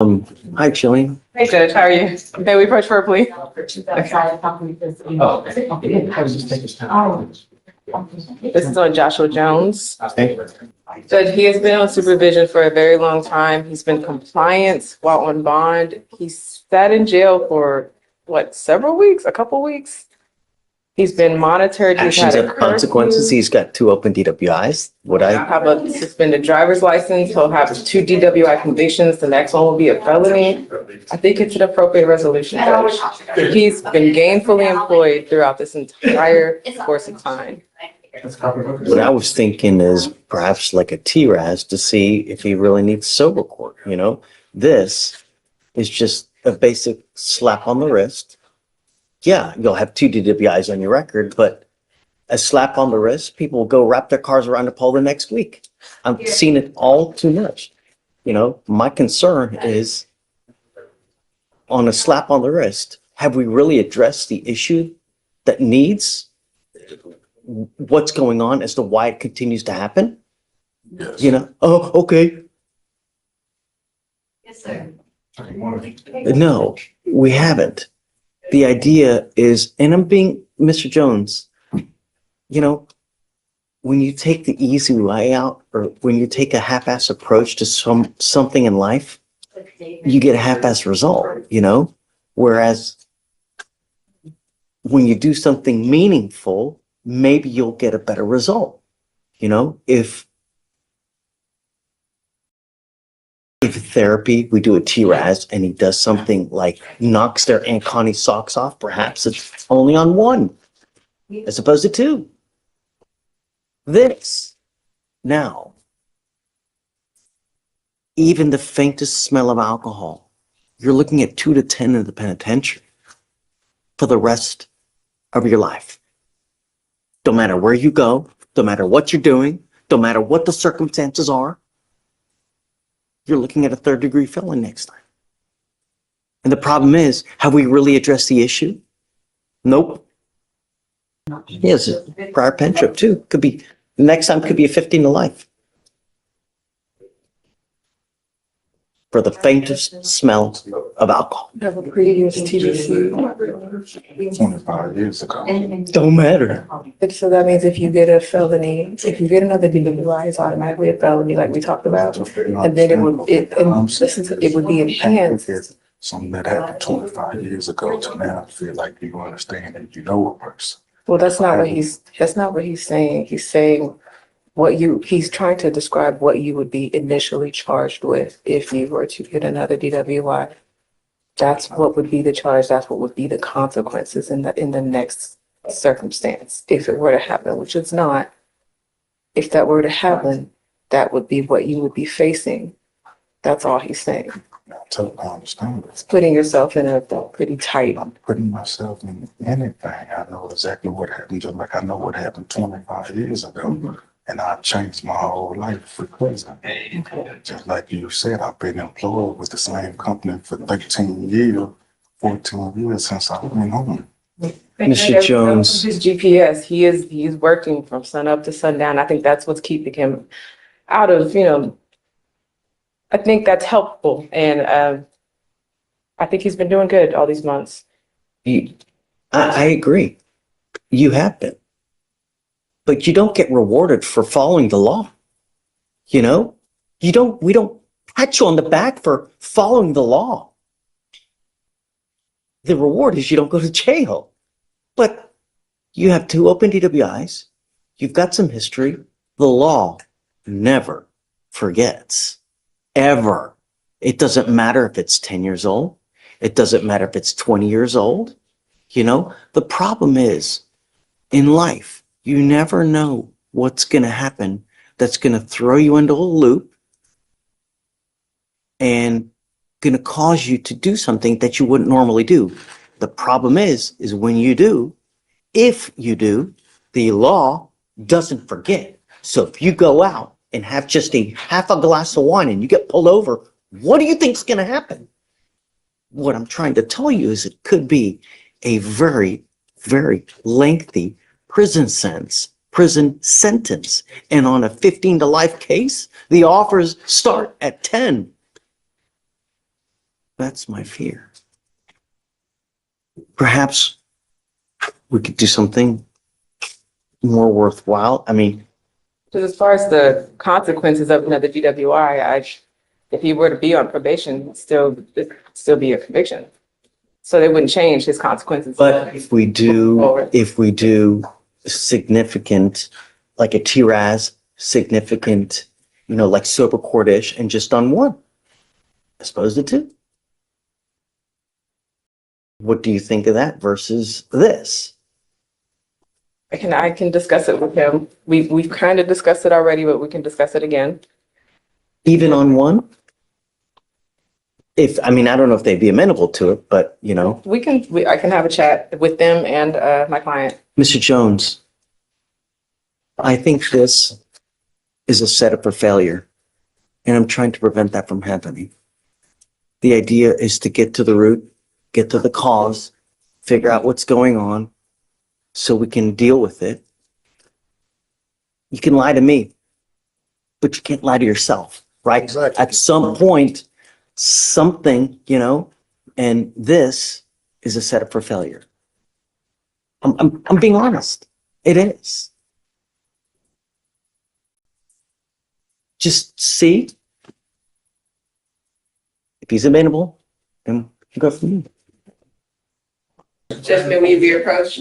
Hi, Jillian. Hey, Judge, how are you? May we approach for a plea? This is on Joshua Jones. Okay. Judge, he has been on supervision for a very long time. He's been compliant while on bond. He sat in jail for, several weeks, a couple weeks? He's been monitored. He's Actions had a have consequences. curfew. He's got 2 open DWIs. Would He'll I? have a suspended driver's license. He'll have 2 DWI convictions. The next one will be a felony. I think it's an appropriate resolution, Judge. He's been gainfully employed throughout this entire course of time. What I was thinking is perhaps like a TRAS to see if he really needs sober court, you know? This is just a basic slap on the wrist. Yeah, you'll have 2 DWIs on your record, but a slap on the wrist, people will go wrap their cars around the pole the next week. I've seen it all too much. You know, my concern is on a slap on the wrist, have we really addressed the issue that needs what's going on as to why it continues to happen? Yes. You know, oh, okay. Yes, sir. No, we haven't. The idea is, and I'm being Mr. Jones, you know, when you take the easy way out or when you take a half-ass approach to something in life, you get a half-ass result, you know? Whereas when you do something meaningful, maybe you'll get a better result. You know, if therapy, we do a TRAS and he does something like knocks their Aunt Connie's socks off, perhaps it's only on 1 as opposed to 2. This now, even the faintest smell of alcohol, you're looking at 2 to 10 in the penitentiary for the rest of your life. Don't matter where you go, don't matter what you're doing, don't matter what the circumstances are, you're looking at a 3rd-degree felony next time. And the problem is, have we really addressed the issue? Nope. Yes, prior pen trip too. Could be, the next time could be a 15 to life. For the faintest smell of alcohol. Have a previous TBC. 25 years ago. Don't matter. So that means if you get a felony, if you get another DWI, it's automatically a felony, like we talked about. And then it would be enhanced. Something that happened 25 years ago to now, I feel like you understand and you know a person. Well, that's not what he's saying. He's saying he's trying to describe what you would be initially charged with if you were to get another DWI. That's what would be the charge. That's what would be the consequences in the next circumstance. If it were to happen, which it's not, if that were to happen, that would be what you would be facing. That's all he's saying. I totally understand It's it. putting yourself in a pretty tight. I'm putting myself in anything. I know exactly what happened, just like I know what happened 25 years ago. And I've changed my whole life because of it. Just like you said, I've been employed with the same company for 13 years, 14 years since I've been home. Mr. Jones. His GPS, he's working from sun up to sundown. I think that's what's keeping him out of, I think that's helpful. And I think he's been doing good all these months. I agree. You have been. But you don't get rewarded for following the law. You know, we don't pat you on the back for following the law. The reward is you don't go to jail. But you have 2 open DWIs. You've got some history. The law never forgets. Ever. It doesn't matter if it's 10 years old. It doesn't matter if it's 20 years old. You know, the problem is in life, you never know what's going to happen that's going to throw you into a loop and going to cause you to do something that you wouldn't normally do. The problem is when you do, if you do, the law doesn't forget. So if you go out and have just a half a glass of wine and you get pulled over, what do you think's going to happen? What I'm trying to tell you is it could be a very, very lengthy prison sentence. And on a 15 to life case, the offers start at 10. That's my fear. Perhaps we could do something more worthwhile. I mean, Because as far as the consequences of another DWI, if he were to be on probation, it'd still be a conviction. So they wouldn't change his consequences. but if we do significant, like a TRAS, significant, like sober court-ish and just on one, as opposed to two. What do you think of that versus this? I can discuss it with him. We've kind of discussed it already, but we can discuss it again. Even on one? I don't know if they'd be amenable to it, but I can have a chat with them and my client. Mr. Jones, I think this is a setup for failure, and I'm trying to prevent that from happening. The idea is to get to the root, get to the cause, figure out what's going on so we can deal with it. You can lie to me, but you can't lie to yourself, right? Exactly. At some point, something, and this is a setup for failure. I'm being honest. It is. Just see if he's amenable, and go from there. Judge, may we be approached?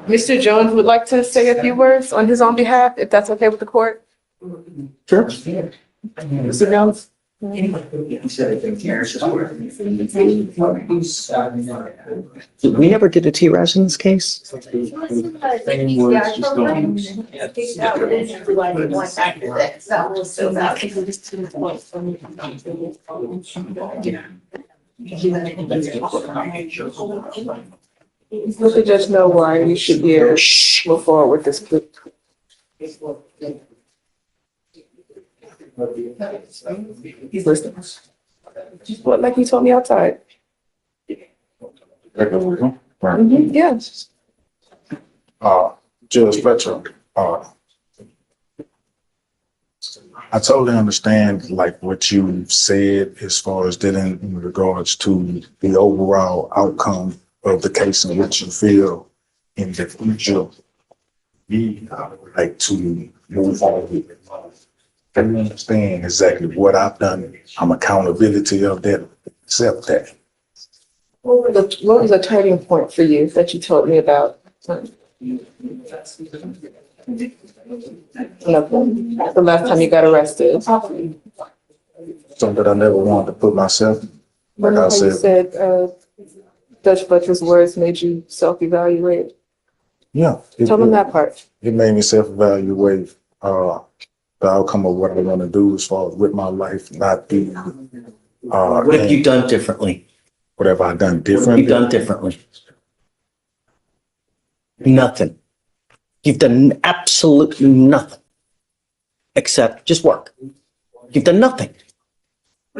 Mr. Jones would like to say a few words on his own behalf, if that's okay with the court. Sure. Mr. Jones? We never did a TRAS in this case. Let the judge know why you should be able to move forward with this plea. He's listening. What, like you told me outside? Right. Yes. Judge Fletcher, I totally understand like what you said as far as dealing in regards to the overall outcome of the case in which you feel in the future you like to move on with. I understand exactly what I've done. I'm accountability of that, accept that. What was the turning point for you that you told me about? The last time you got arrested. Something that I never wanted to put myself, like I You said, said, Judge Fletcher's words made you self-evaluate. yeah. Tell them that part. It made me self-evaluate, the outcome of what I want to do as far as with my life, not be, What have you done differently? whatever I done What have different. you done differently? Nothing. You've done absolutely nothing except just work. You've done nothing.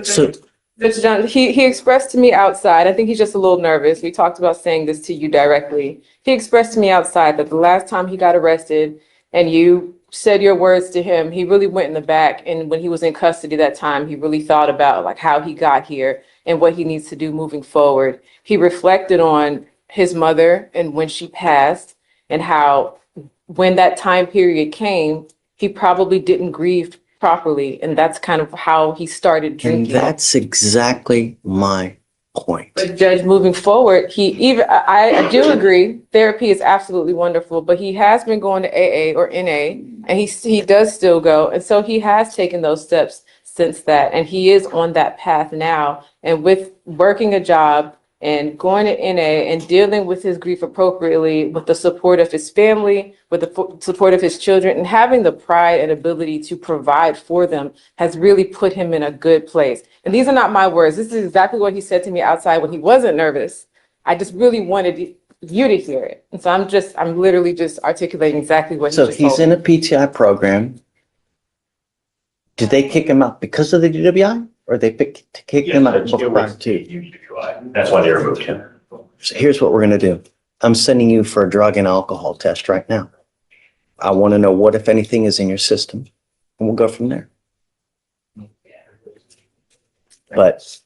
So Judge John, he expressed to me outside, I think he's just a little nervous. We talked about saying this to you directly. He expressed to me outside that the last time he got arrested and you said your words to him, he really went in the back. And when he was in custody that time, he really thought about like how he got here and what he needs to do moving forward. He reflected on his mother and when she passed and how when that time period came, he probably didn't grieve properly. And that's kind of how he started and drinking. that's exactly my point. But Judge, moving forward, I do agree, therapy is absolutely wonderful, but he has been going to AA or NA, and he does still go. And so he has taken those steps since that, and he is on that path now. And with working a job and going to NA and dealing with his grief appropriately, with the support of his family, with the support of his children, and having the pride and ability to provide for them has really put him in a good place. And these are not my words. This is exactly what he said to me outside when he wasn't nervous. I just really wanted you to hear it. And so I'm literally just articulating exactly what he So just he's told in me. a PTI program. Did they kick him out because of the DWI, or they kick him out prior to? That's why they removed him. So here's what we're gonna do. I'm sending you for a drug and alcohol test right now. I want to know what, if anything, is in your system, and we'll go from there. but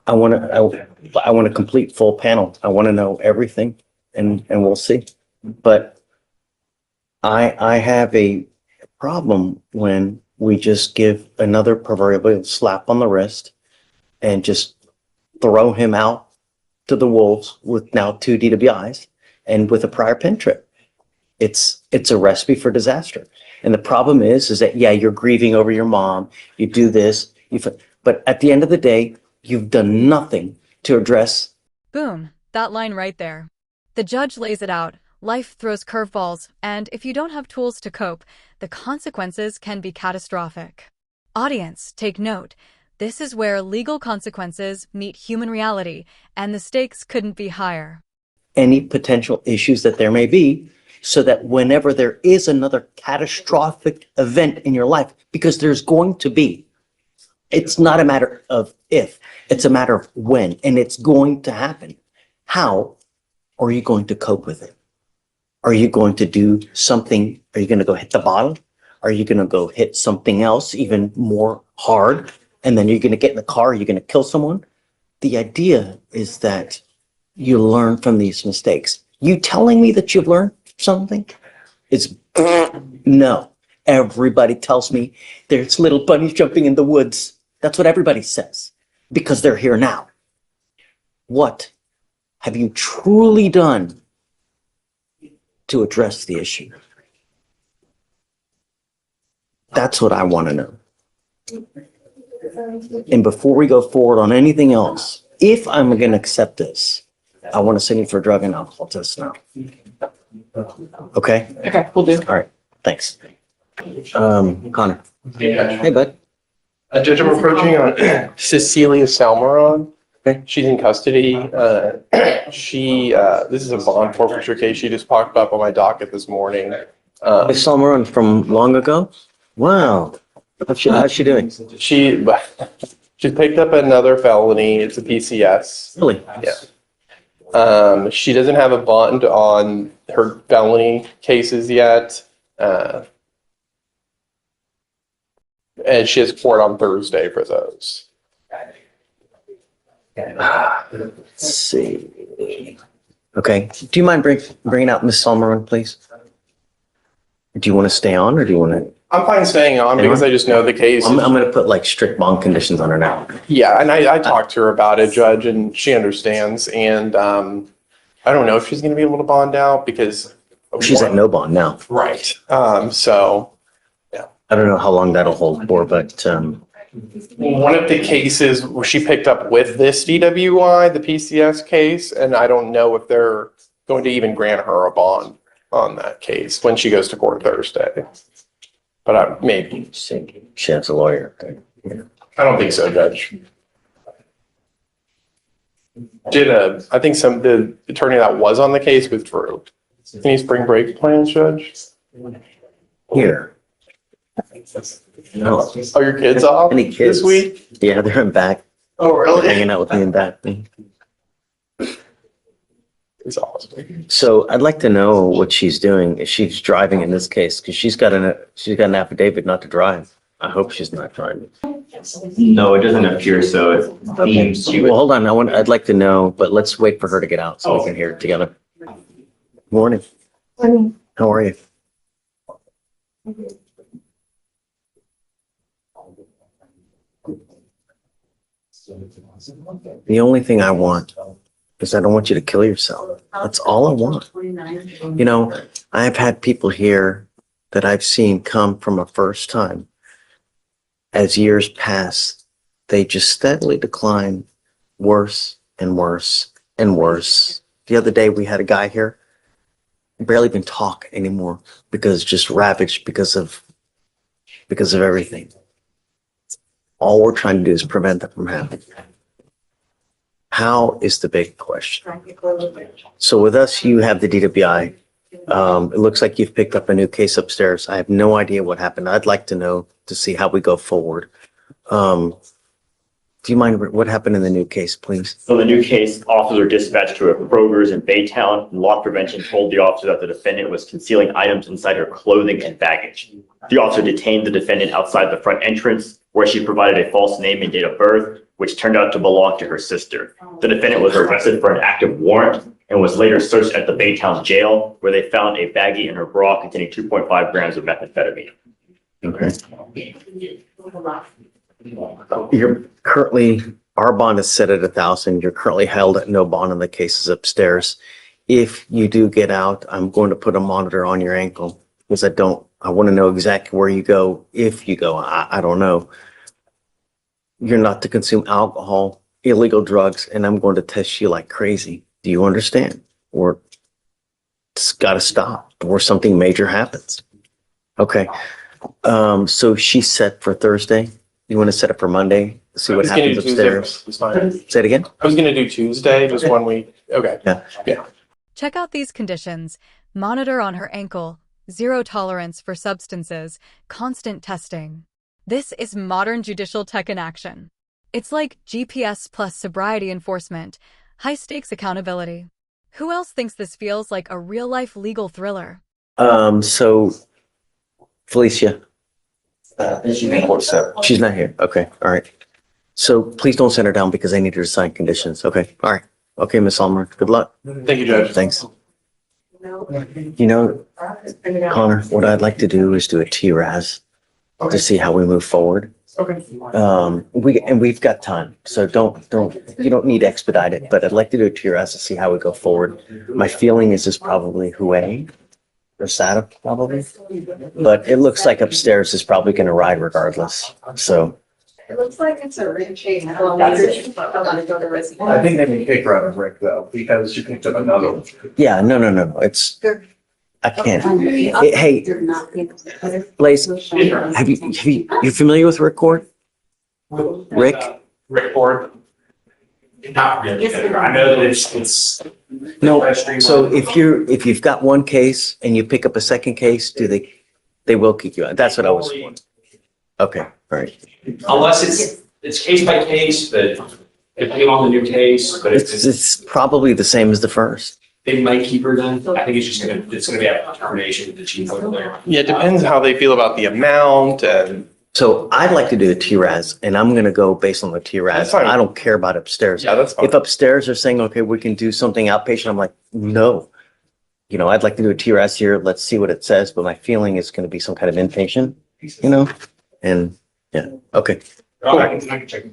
I want to, I want a complete full panel. I want to know everything and we'll see. But I have a problem when we just give another proverbial slap on the wrist and just throw him out to the wolves with now 2 DWIs and with a prior pen trip. It's a recipe for disaster. And the problem is that, yeah, you're grieving over your mom. You do this, but at the end of the day, you've done nothing to address. Boom, that line right there. The judge lays it out. Life throws curveballs, and if you don't have tools to cope, the consequences can be catastrophic. Audience, take note. This is where legal consequences meet human reality, and the stakes couldn't be higher. Any potential issues that there may be, so that whenever there is another catastrophic event in your life, because there's going to be, it's not a matter of if, it's a matter of when, and it's going to happen. How are you going to cope with it? Are you going to do something? Are you going to go hit the bottle? Are you going to go hit something else even more hard? And then you're going to get in the car, you're going to kill someone? The idea is that you learn from these mistakes. You telling me that you've learned something? It's no. Everybody tells me there's little bunnies jumping in the woods. That's what everybody says because they're here now. What have you truly done to address the issue? That's what I want to know. And before we go forward on anything else, if I'm going to accept this, I want to send you for a drug and alcohol test now. Okay? Okay, we'll do. All right. Thanks. Connor. Hey, bud. Judge, I'm approaching on Cecilia Salmeron. Okay. She's in custody. This is a bond forfeiture case. She just popped up on my docket this morning. I saw Maron from long ago. Wow. How's she doing? She picked up another felony. It's a PCS. Really? Yeah. She doesn't have a bond on her felony cases yet. And she has court on Thursday for those. Let's see. Okay. Do you mind bringing out Miss Salmeron, please? Do you want to stay on or do you want to? I'm fine staying on because I just know the case. I'm going to put like strict bond conditions on her now. Yeah, and I talked to her about it, Judge, and she understands. And I don't know if she's going to be able to bond out because She's at no bond now. Right. So I don't know how long that'll hold for, but one of the cases she picked up with this DWI, the PCS case, and I don't know if they're going to even grant her a bond on that case when she goes to court Thursday. But maybe. she has a lawyer. I don't think so, Judge. I think the attorney that was on the case withdrew. Any spring break plans, Judge? Here. No. Oh, your kids off Any kids? this week? Yeah, they're in back. Oh, really? Hanging out with me in back. It's awesome. So I'd like to know what she's doing if she's driving in this case, because she's got an affidavit not to drive. I hope she's not driving. No, it doesn't appear so. It seems she Well, would. hold on. I'd like to know, but let's wait for her to get out so we can hear it together. Morning. How are you? The only thing I want is I don't want you to kill yourself. That's all I want. You know, I've had people here that I've seen come from a first time. As years pass, they just steadily decline worse and worse and worse. The other day we had a guy here, barely even talk anymore because just ravaged because of everything. All we're trying to do is prevent that from happening. How is the big question? So with us, you have the DWI. It looks like you've picked up a new case upstairs. I have no idea what happened. I'd like to know to see how we go forward. So Do you mind, what happened in the new case, please? So the new case, officers were dispatched to a Kroger's in Baytown, and loss prevention told the officer that the defendant was concealing items inside her clothing and baggage. The officer detained the defendant outside the front entrance, where she provided a false name and date of birth, which turned out to belong to her sister. The defendant was arrested for an active warrant and was later searched at the Baytown jail, where they found a baggie in her bra containing 2.5 grams of methamphetamine. Okay. You're currently, our bond is set at 1,000. You're currently held at no bond in the cases upstairs. If you do get out, I'm going to put a monitor on your ankle because I want to know exactly where you go. If you go, I don't know. You're not to consume alcohol, illegal drugs, and I'm going to test you like crazy. Do you understand? Or it's got to stop before something major happens. Okay. So she's set for Thursday. You want to set it for Monday? See what happens upstairs? It's fine. Say it again? I was gonna do Tuesday, just 1 week. Okay. Yeah. Check out these conditions: monitor on her ankle, zero tolerance for substances, constant testing. This is modern judicial tech in action. It's like GPS plus sobriety enforcement, high stakes accountability. Who else thinks this feels like a real life legal thriller? So Felicia, She's in court 7. she's not here. Okay. All right. So please don't send her down because I need her to sign conditions. Okay. All right. Okay, Miss Ulmer. Good luck. Thank you, Judge. Thanks. You know, Connor, what I'd like to do is do a TRAS to see how we move forward. Okay. We've got time, so you don't need to expedite it, but I'd like to do a TRS to see how we go forward. My feeling is this probably Huey or SATA probably, but it looks like upstairs is probably going to ride regardless. So It looks like it's a Rick chain. I want to go to Rizzy. I think they may kick her out of Rick though, because she picked up another one. yeah, no, it's, I can't. Hey, Blaze, you familiar with Rick Court? Rick? Rick Ford. Not really. I know that it's. No, so if you've got one case and you pick up a second case, they will kick you out? That's what I was wondering. Okay, all right. Unless it's case by case, but depending on the new case, but It's probably the same as the first. they might keep her then. I think it's gonna be a determination that she's over there. Yeah, it depends how they feel about the amount and, So I'd like to do a TRAS and I'm gonna go based on the That's TRAS. fine. I don't care about upstairs. yeah, that's fine. If upstairs are saying, okay, we can do something outpatient, I'm like, no. You know, I'd like to do a TRAS here. Let's see what it says, but my feeling is gonna be some kind of inpatient, and yeah, okay. I can check.